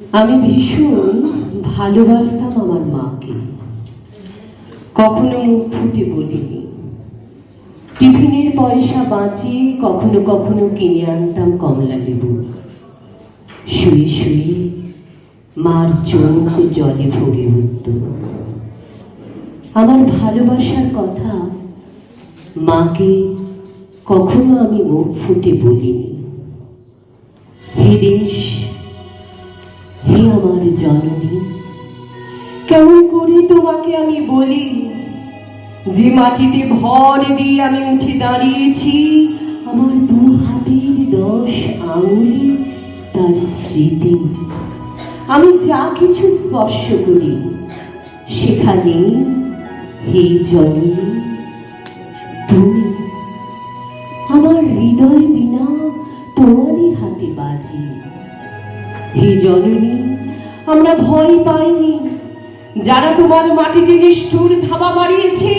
আমি ভীষণ ভালোবাসতাম আমার মাকে। কখনো মুখ ফুটে বলিনি। টিফিনের পয়সা বাঁচিয়ে কখনো কখনো কিনে আনতাম কমলা লেবু। শুয়ে শুয়ে মার চোখ জলে ভরে উঠত। আমার ভালোবাসার কথা মাকে কখনো আমি মুখ ফুটে বলিনি। হে দেশ, হে আমার জননী, কেমন করে তোমাকে আমি বলি যে মাটিতে ভর দিয়ে আমি উঠে দাঁড়িয়েছি, আমার দু হাতের 10 আঙুলে তার স্মৃতি। আমি যা কিছু স্পর্শ করি সেখানে হে জননী তুমি। আমার হৃদয় বিনা তোমারই হাতে বাজে। হে জননী, আমরা ভয় পাইনি। যারা তোমার মাটিতে নিষ্ঠুর ধাবা মারিয়েছে,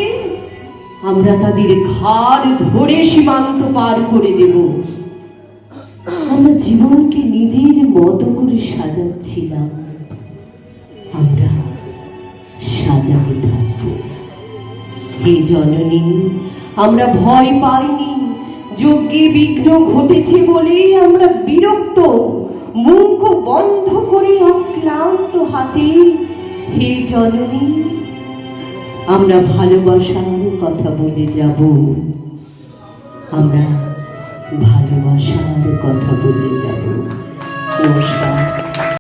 আমরা তাদের ঘাড় ধরে সীমান্ত পার করে দেব। আমরা জীবনকে নিজের মতো করে সাজাচ্ছিলাম, আমরা সাজাতে থাকব। হে জননী, আমরা ভয় পাইনি। যজ্ঞে বিঘ্ন ঘটেছে বলেই আমরা বিরক্ত, মুখ বন্ধ করে অক্লান্ত হাতে। হে জননী, আমরা ভালোবাসার কথা বলে যাব, আমরা ভালোবাসার কথা বলে যাব। নমস্কার।